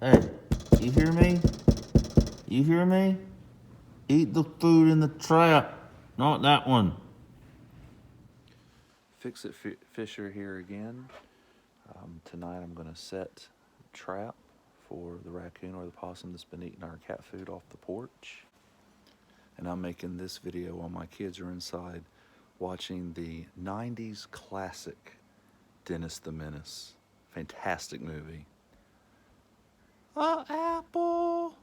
Hey, you hear me? You hear me? Eat the food in the trap, not that one. Fix-It Fisher here again. Tonight I'm going to set a trap for the raccoon or the possum that's been eating our cat food off the porch. And I'm making this video while my kids are inside watching the 90s classic Dennis the Menace. Fantastic movie. Apple!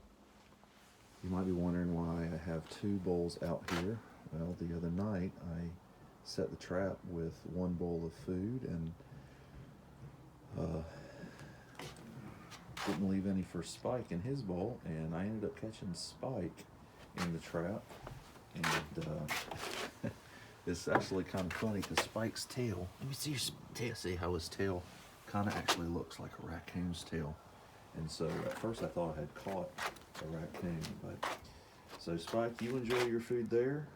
You might be wondering why I have two bowls out here. Well, the other night I set the trap with one bowl of food and didn't leave any for Spike in his bowl, and I ended up catching Spike in the trap. And it's actually kind of funny because Spike's tail, let me see your tail, see how his tail kind of actually looks like a raccoon's tail. And so at first I thought I had caught a raccoon, but so Spike, you enjoy your food there.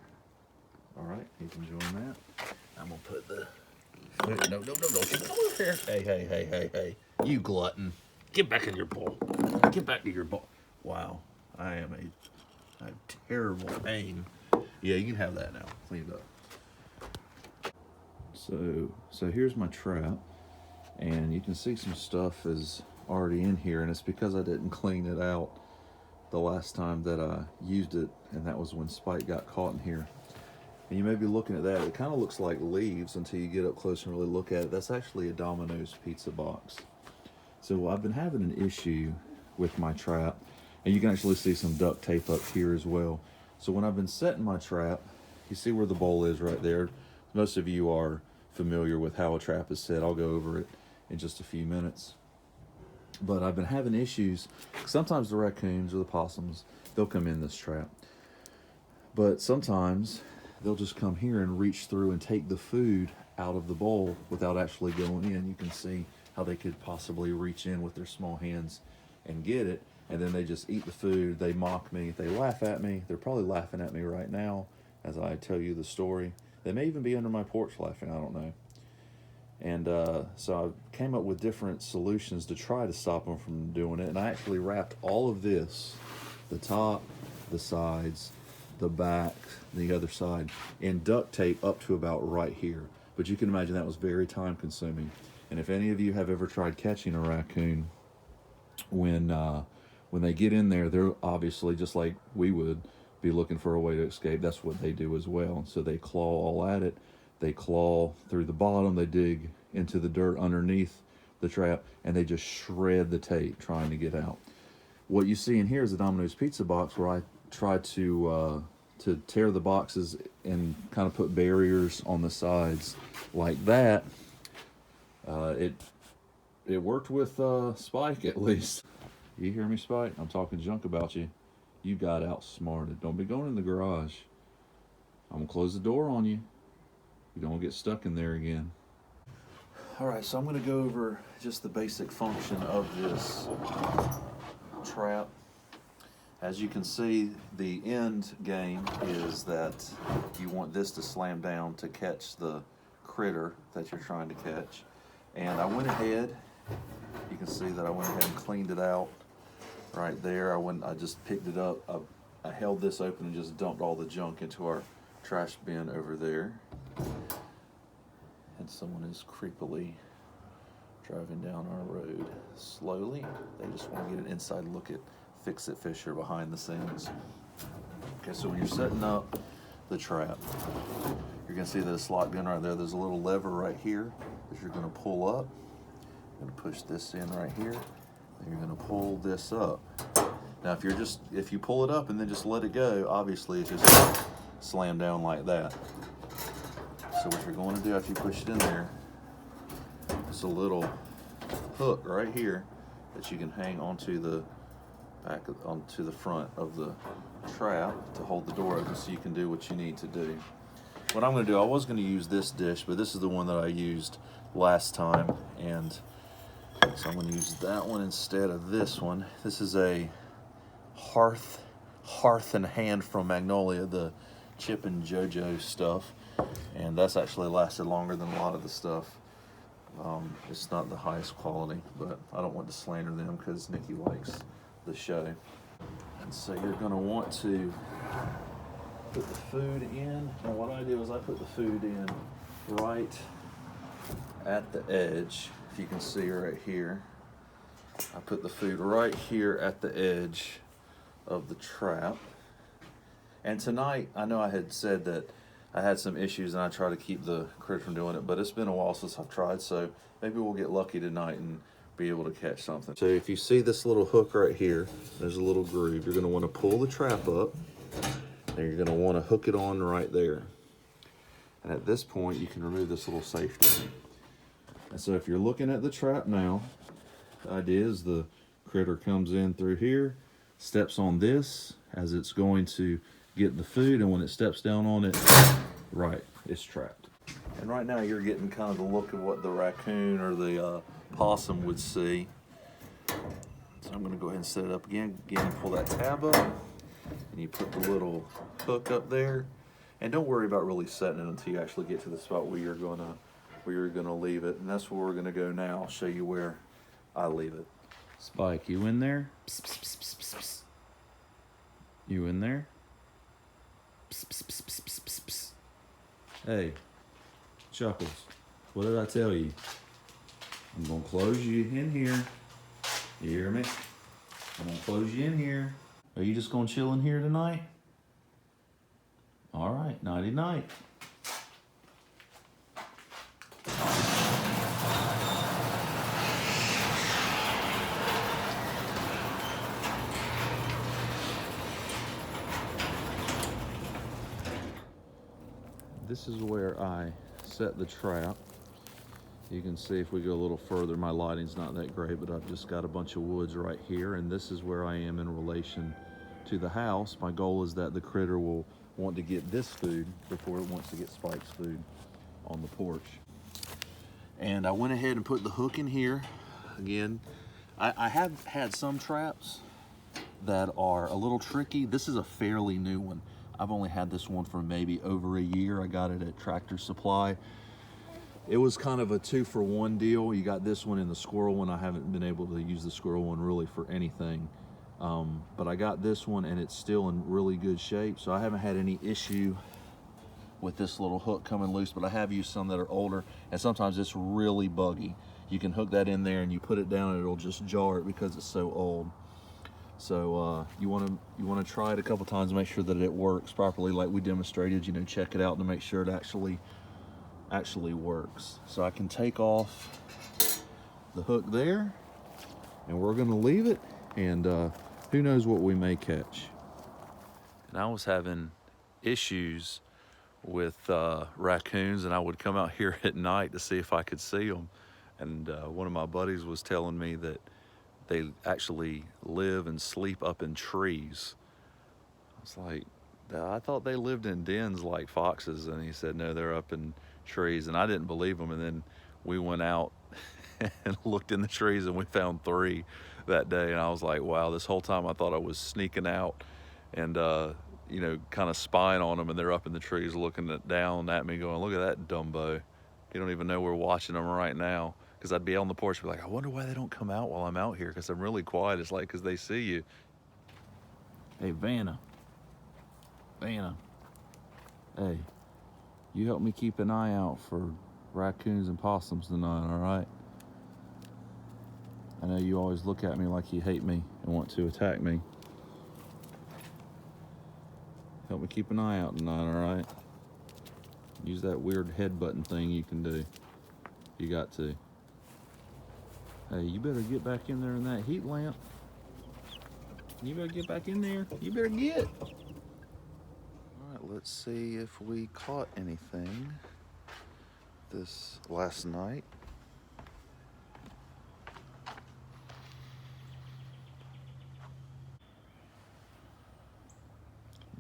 All right, he's enjoying that. I'm gonna put the food. No, come over here. Hey, you glutton. Get back in your bowl. Get back to your bowl. Wow, I have terrible aim. Yeah, you can have that now. Clean it up. So here's my trap, and you can see some stuff is already in here, and it's because I didn't clean it out the last time that I used it, and that was when Spike got caught in here. And you may be looking at that. It kind of looks like leaves until you get up close and really look at it. That's actually a Domino's pizza box. So I've been having an issue with my trap, and you can actually see some duct tape up here as well. So when I've been setting my trap, you see where the bowl is right there. Most of you are familiar with how a trap is set. I'll go over it in just a few minutes. But I've been having issues. Sometimes the raccoons or the possums, they'll come in this trap. But sometimes they'll just come here and reach through and take the food out of the bowl without actually going in. You can see how they could possibly reach in with their small hands and get it, and then they just eat the food. They mock me, they laugh at me. They're probably laughing at me right now as I tell you the story. They may even be under my porch laughing, I don't know. And so I came up with different solutions to try to stop them from doing it, and I actually wrapped all of this, the top, the sides, the back, the other side, in duct tape up to about right here. But you can imagine that was very time consuming. And if any of you have ever tried catching a raccoon, when they get in there, they're obviously, just like we would, be looking for a way to escape. That's what they do as well. So they claw all at it. They claw through the bottom. They dig into the dirt underneath the trap, and they just shred the tape trying to get out. What you see in here is a Domino's pizza box where I tried to tear the boxes and kind of put barriers on the sides like that. It worked with Spike, at least. You hear me, Spike? I'm talking junk about you. You got outsmarted. Don't be going in the garage. I'm gonna close the door on you. You don't get stuck in there again. All right, so I'm gonna go over just the basic function of this trap. As you can see, the end game is that you want this to slam down to catch the critter that you're trying to catch. And I went ahead, you can see that I went ahead and cleaned it out right there. I just picked it up. I held this open and just dumped all the junk into our trash bin over there. And someone is creepily driving down our road slowly. They just want to get an inside look at Fix-It Fisher behind the scenes. Okay, so when you're setting up the trap, you're gonna see that it's locked in right there. There's a little lever right here that you're gonna pull up. You're gonna push this in right here, and you're gonna pull this up. Now, if you pull it up and then just let it go, obviously it's just slam down like that. So what you're going to do after you push it in there, it's a little hook right here that you can hang onto the back, onto the front of the trap to hold the door open so you can do what you need to do. What I'm going to do, I was going to use this dish, but this is the one that I used last time, and so I'm going to use that one instead of this one. This is a Hearth and Hand from Magnolia, the Chip and JoJo stuff, and that's actually lasted longer than a lot of the stuff It's not the highest quality, but I don't want to slander them because Nikki likes the show. And so you're gonna want to put the food in, and what I do is I put the food in right at the edge. If you can see right here, I put the food right here at the edge of the trap. And tonight, I know I had said that I had some issues and I try to keep the critter from doing it, but it's been a while since I've tried, so maybe we'll get lucky tonight and be able to catch something. So if you see this little hook right here, there's a little groove. You're gonna wanna pull the trap up, and you're gonna wanna hook it on right there. And at this point, you can remove this little safety. And so if you're looking at the trap now, the idea is the critter comes in through here, steps on this as it's going to get the food, and when it steps down on it, right, it's trapped. And right now you're getting kind of the look of what the raccoon or the possum would see. So I'm gonna go ahead and set it up again, pull that tab up, and you put the little hook up there. And don't worry about really setting it until you actually get to the spot where you're gonna leave it. And that's where we're gonna go now. I'll show you where I leave it. Spike, you in there? Psst, psst, psst, psst, psst, psst. You in there? Psst, psst, psst, psst, psst, psst, psst. Hey, Chuckles, what did I tell you? I'm gonna close you in here. You hear me? I'm gonna close you in here. Are you just gonna chill in here tonight? All right, nighty night. This is where I set the trap. You can see if we go a little further, my lighting's not that great, but I've just got a bunch of woods right here, and this is where I am in relation to the house. My goal is that the critter will want to get this food before it wants to get Spike's food on the porch. And I went ahead and put the hook in here. Again, I have had some traps that are a little tricky. This is a fairly new one. I've only had this one for maybe over a year. I got it at Tractor Supply. It was kind of a 2-for-1 deal. You got this one and the squirrel one. I haven't been able to use the squirrel one really for anything. But I got this one and it's still in really good shape. So I haven't had any issue with this little hook coming loose, but I have used some that are older, and sometimes it's really buggy. You can hook that in there and you put it down and it'll just jar it because it's so old. So you want to try it a couple times to make sure that it works properly, like we demonstrated. You know, check it out to make sure it actually works. So I can take off the hook there, and we're going to leave it, and who knows what we may catch. And I was having issues with raccoons, and I would come out here at night to see if I could see them. And one of my buddies was telling me that they actually live and sleep up in trees. I was like, I thought they lived in dens like foxes, and he said no, they're up in trees, and I didn't believe him. And then we went out and looked in the trees, and we found 3 that day, and I was like, wow, this whole time I thought I was sneaking out and you know, kind of spying on them, and they're up in the trees looking down at me going, look at that Dumbo. You don't even know we're watching them right now. Because I'd be on the porch and be like, I wonder why they don't come out while I'm out here, because I'm really quiet. It's like, because they see you. Hey, Vanna. Vanna. Hey, you help me keep an eye out for raccoons and possums tonight, all right? I know you always look at me like you hate me and want to attack me. Help me keep an eye out tonight, all right? Use that weird head button thing you can do. You got to. Hey, you better get back in there in that heat lamp. You better get back in there. You better get. All right, let's see if we caught anything this last night.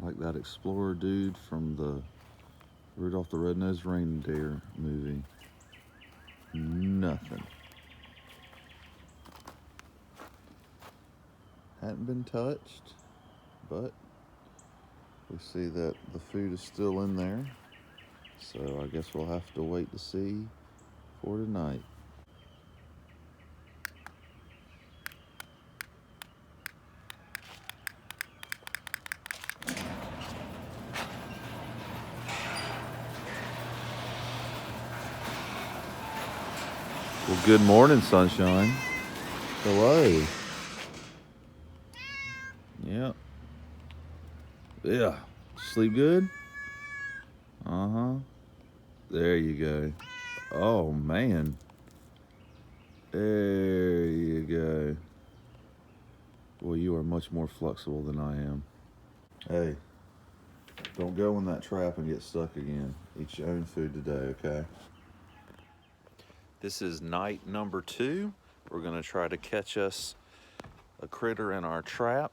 Like that explorer dude from the Rudolph the Red-Nosed Reindeer movie. Nothing. Hadn't been touched, but we see that the food is still in there. So I guess we'll have to wait to see for tonight. Well, good morning, sunshine. Hello. Yeah. Yeah. Sleep good? Uh-huh. There you go. Oh, man. There you go. Well, you are much more flexible than I am. Hey, don't go in that trap and get stuck again. Eat your own food today, okay? This is night number 2. We're gonna try to catch us a critter in our trap.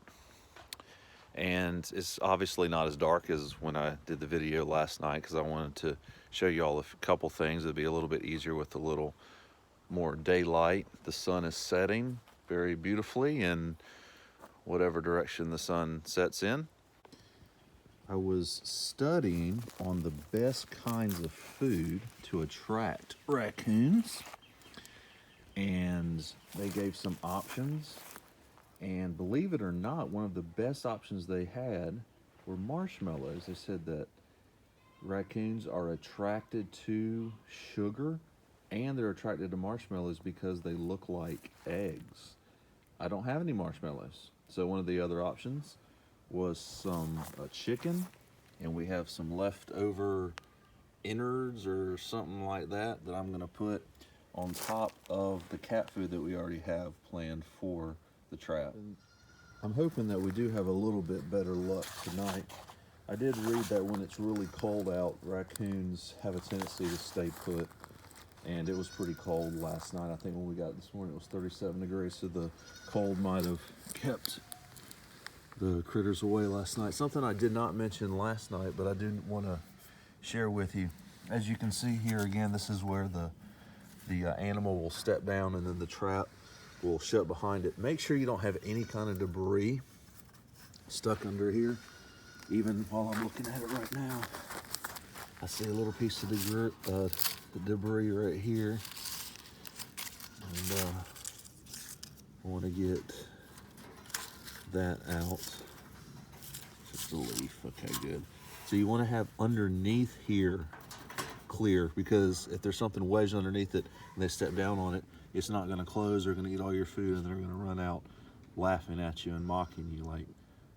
And it's obviously not as dark as when I did the video last night because I wanted to show you all a couple things. It'd be a little bit easier with a little more daylight. The sun is setting very beautifully in whatever direction the sun sets in. I was studying on the best kinds of food to attract raccoons, and they gave some options. And believe it or not, one of the best options they had were marshmallows. They said that raccoons are attracted to sugar and they're attracted to marshmallows because they look like eggs. I don't have any marshmallows. So one of the other options was some chicken, and we have some leftover innards or something like that that I'm gonna put on top of the cat food that we already have planned for the trap. I'm hoping that we do have a little bit better luck tonight. I did read that when it's really cold out, raccoons have a tendency to stay put, and it was pretty cold last night. I think when we got this morning it was 37 degrees, so the cold might have kept the critters away last night. Something I did not mention last night, but I do want to share with you. As you can see here again, this is where the animal will step down and then the trap will shut behind it. Make sure you don't have any kind of debris stuck under here. Even while I'm looking at it right now, I see a little piece of the debris right here. And I want to get that out. Just a leaf. Okay, good. So you want to have underneath here clear, because if there's something wedged underneath it and they step down on it, it's not going to close. They're going to eat all your food and they're going to run out laughing at you and mocking you like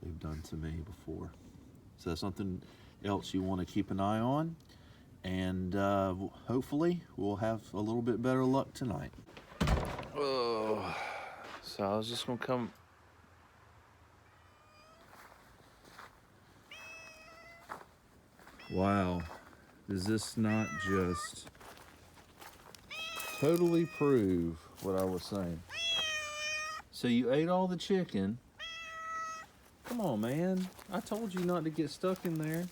they've done to me before. So that's something else you want to keep an eye on, and hopefully we'll have a little bit better luck tonight. Oh, so I was just going to come. Wow, does this not just totally prove what I was saying? So you ate all the chicken. Come on, man. I told you not to get stuck in there.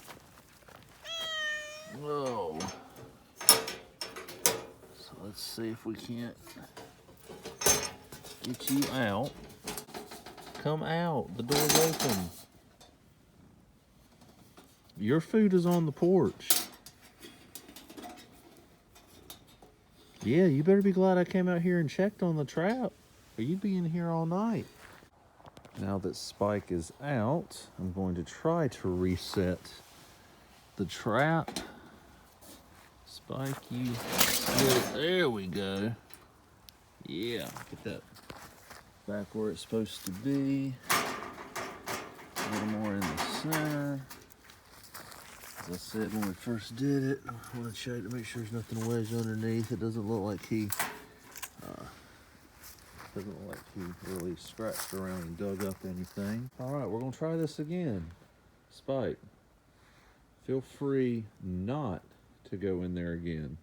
Whoa. So let's see if we can't get you out. Come out. The door's open. Your food is on the porch. Yeah, you better be glad I came out here and checked on the trap, or you'd be in here all night. Now that Spike is out, I'm going to try to reset the trap. Spike, you get it. There we go. Yeah, get that back where it's supposed to be. A little more in the center. As I said when we first did it, I want to check to make sure there's nothing wedged underneath. It doesn't look like he really scratched around and dug up anything. All right, we're gonna try this again. Spike, feel free not to go in there again.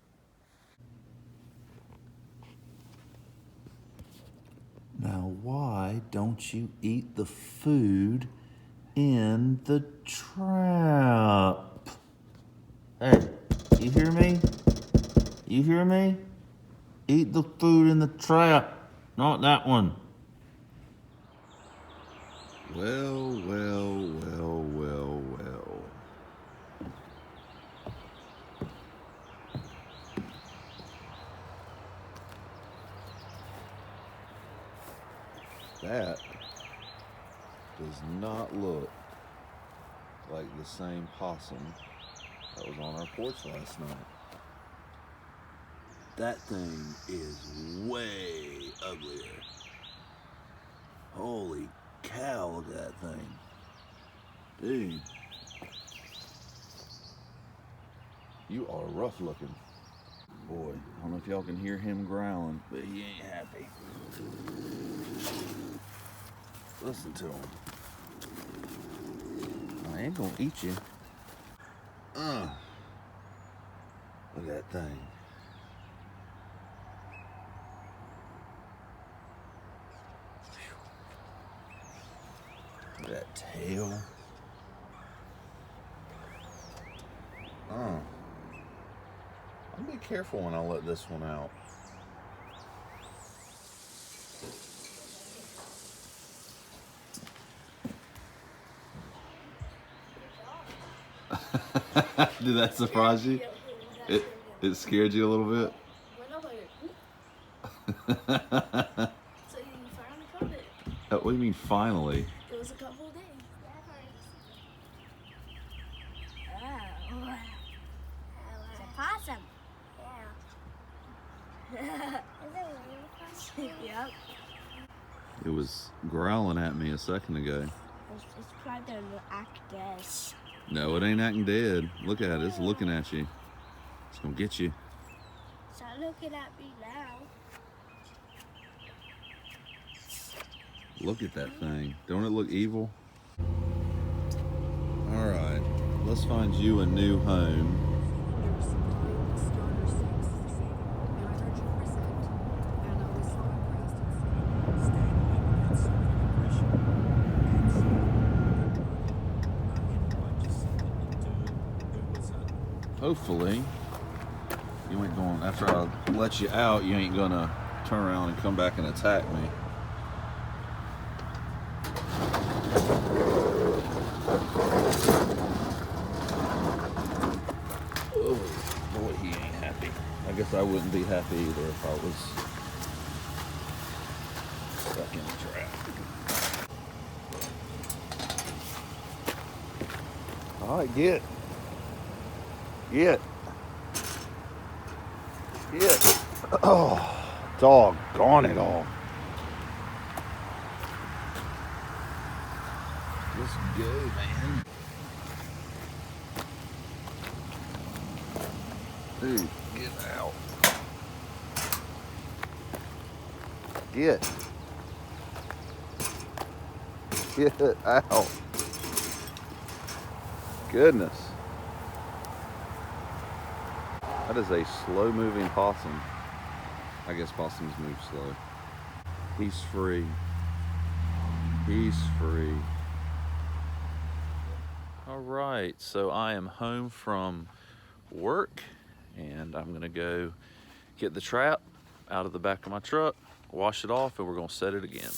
Now, why don't you eat the food in the trap? Hey, you hear me? You hear me? Eat the food in the trap, not that one. Well, well, well, well, well. That does not look like the same possum that was on our porch last night. That thing is way uglier. Holy cow, look at that thing. Dude. You are rough looking. Boy, I don't know if y'all can hear him growling, but he ain't happy. Listen to him. I ain't gonna eat you. Look at that thing. Look at that tail. I'll be careful when I let this one out. Did that surprise you? It scared you a little bit? So you finally caught it. What do you mean finally? It was a couple of days. It's a possum. Yeah. Yep. It was growling at me a second ago. It's trying to act dead. No, it ain't acting dead. Look at it. It's looking at you. It's gonna get you. It's not looking at me now. Look at that thing. Don't it look evil? All right, let's find you a new home. Hopefully, you ain't going, after I let you out, you ain't gonna turn around and come back and attack me. Oh, boy, he ain't happy. I guess I wouldn't be happy either if I was stuck in a trap. All right, get. Oh, doggone it all. Just go, man. Dude, get out. Get out. Goodness. That is a slow-moving possum. I guess possums move slow. He's free. He's free. All right, so I am home from work, and I'm gonna go get the trap out of the back of my truck, wash it off, and we're gonna set it again.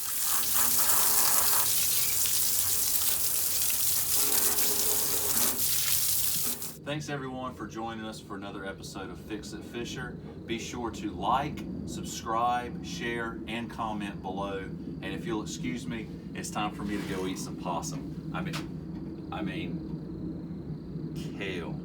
Thanks everyone for joining us for another episode of Fix It Fisher. Be sure to like, subscribe, share, and comment below. And if you'll excuse me, it's time for me to go eat some possum. I mean, kale.